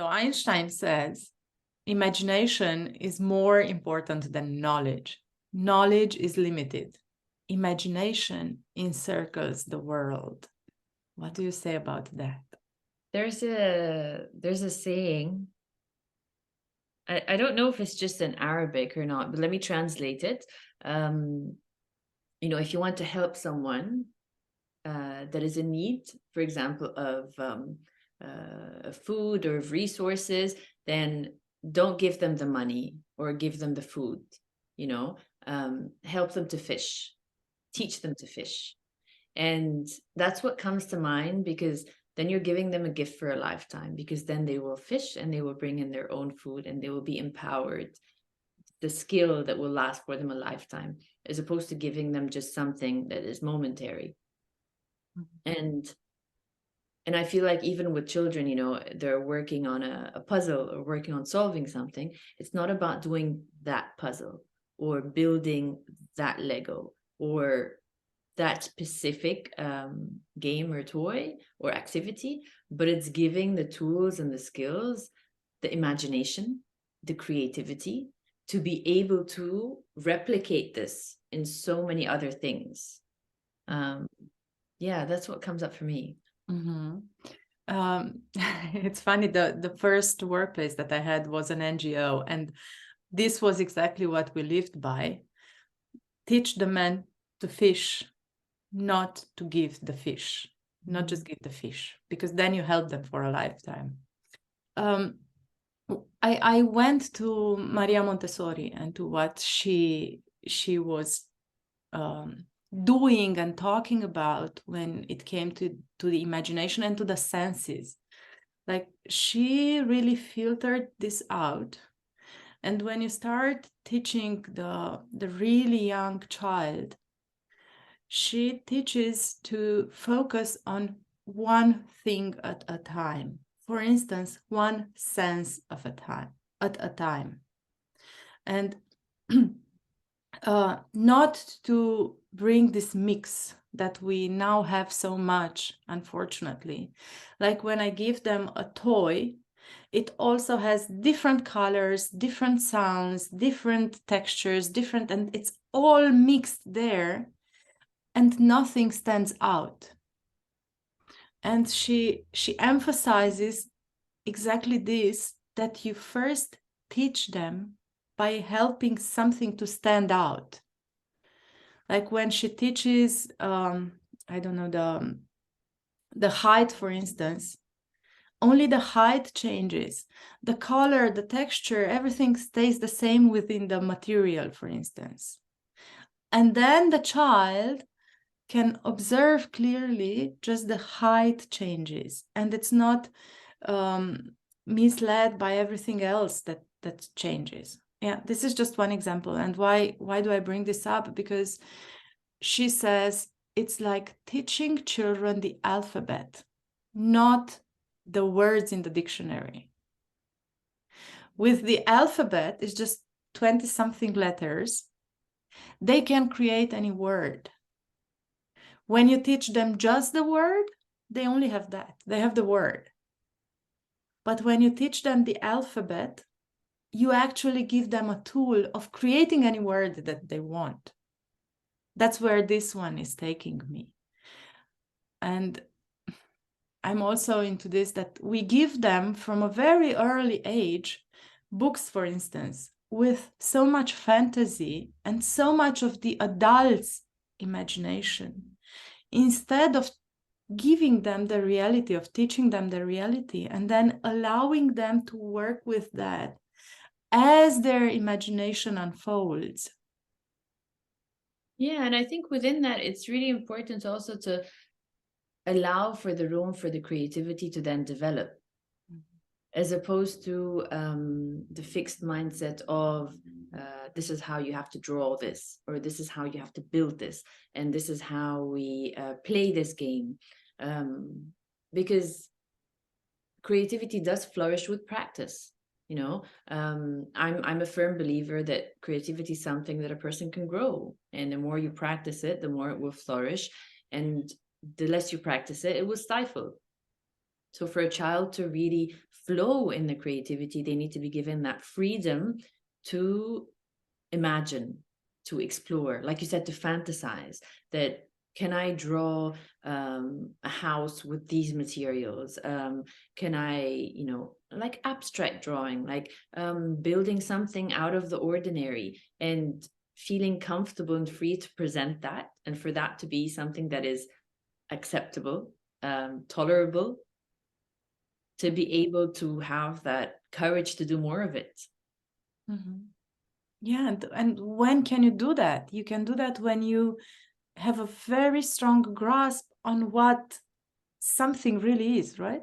So Einstein says, imagination is more important than knowledge. Knowledge is limited. Imagination encircles the world. What do you say about that? There's a saying. I don't know if it's just in Arabic or not, but let me translate it. If you want to help someone that is in need, for example, of food or of resources, then don't give them the money or give them the food. Help them to fish, teach them to fish. And that's what comes to mind, because then you're giving them a gift for a lifetime, because then they will fish and they will bring in their own food and they will be empowered, the skill that will last for them a lifetime, as opposed to giving them just something that is momentary. And I feel like even with children, they're working on a puzzle or working on solving something. It's not about doing that puzzle or building that Lego or that specific game or toy or activity, but it's giving the tools and the skills, the imagination, the creativity to be able to replicate this in so many other things. Yeah, that's what comes up for me. Mm-hmm. It's funny, the first workplace that I had was an NGO, and this was exactly what we lived by. Teach the men to fish, not to give the fish, not just give the fish, because then you help them for a lifetime. I went to Maria Montessori and to what she was doing and talking about when it came to the imagination and to the senses. Like, she really filtered this out. And when you start teaching the really young child, she teaches to focus on one thing at a time. For instance, one sense of a time at a time. And not to bring this mix that we now have so much, unfortunately. Like when I give them a toy, it also has different colors, different sounds, different textures, and it's all mixed there, and nothing stands out. And she emphasizes exactly this, that you first teach them by helping something to stand out. Like when she teaches, I don't know, the height, for instance, only the height changes. The color, the texture, everything stays the same within the material, for instance. And then the child can observe clearly just the height changes, and it's not misled by everything else that changes. Yeah, this is just one example. And why do I bring this up? Because she says it's like teaching children the alphabet, not the words in the dictionary. With the alphabet, it's just 20-something letters. They can create any word. When you teach them just the word, they only have that. They have the word. But when you teach them the alphabet, you actually give them a tool of creating any word that they want. That's where this one is taking me. And I'm also into this, that we give them from a very early age books, for instance, with so much fantasy and so much of the adult's imagination, instead of giving them the reality, of teaching them the reality, and then allowing them to work with that as their imagination unfolds. Yeah, and I think within that, it's really important also to allow for the room for the creativity to then develop, as opposed to the fixed mindset of this is how you have to draw this, or this is how you have to build this, and this is how we play this game. Because creativity does flourish with practice. I'm a firm believer that creativity is something that a person can grow, and the more you practice it, the more it will flourish, and the less you practice it, it will stifle. So for a child to really flow in the creativity, they need to be given that freedom to imagine, to explore, like you said, to fantasize. That, can I draw a house with these materials? Can I, you know, like abstract drawing, like building something out of the ordinary, and feeling comfortable and free to present that, and for that to be something that is acceptable, tolerable, to be able to have that courage to do more of it. Mm-hmm. Yeah, and when can you do that? You can do that when you have a very strong grasp on what something really is, right?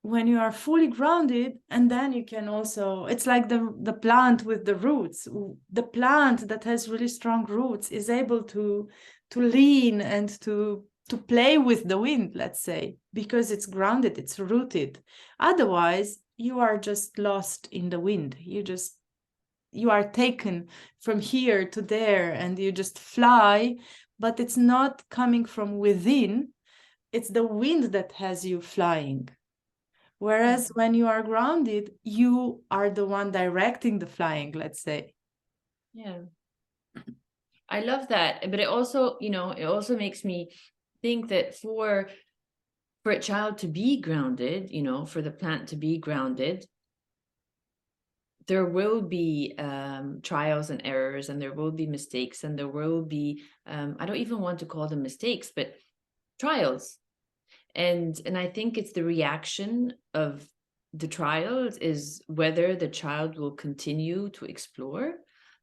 When you are fully grounded, and then you can also, it's like the plant with the roots. The plant that has really strong roots is able to lean and to play with the wind, let's say, because it's grounded, it's rooted. Otherwise, you are just lost in the wind. You are taken from here to there, and you just fly, but it's not coming from within. It's the wind that has you flying. Whereas when you are grounded, you are the one directing the flying, let's say. Yeah. I love that. But it also, you know, it also makes me think that for a child to be grounded, you know, for the plant to be grounded, there will be trials and errors, and there will be mistakes, and there will be I don't even want to call them mistakes, but trials. And I think it's the reaction of the trials is whether the child will continue to explore,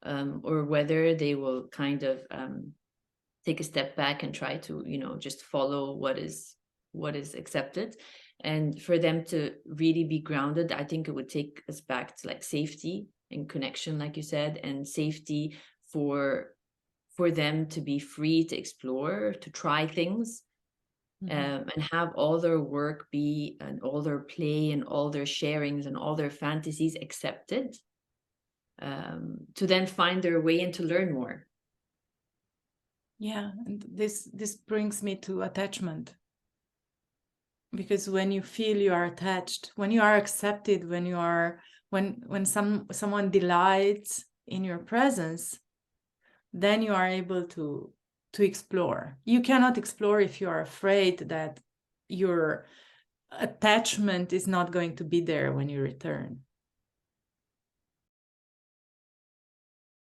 or whether they will kind of take a step back and try to, you know, just follow what is accepted. And for them to really be grounded, I think it would take us back to like safety and connection, like you said, and safety for them to be free to explore, to try things, and have all their work be, and all their play and all their sharings and all their fantasies accepted, to then find their way and to learn more. Yeah, and this brings me to attachment. Because when you feel you are attached, when you are accepted, when you are when someone delights in your presence, then you are able to explore. You cannot explore if you are afraid that your attachment is not going to be there when you return.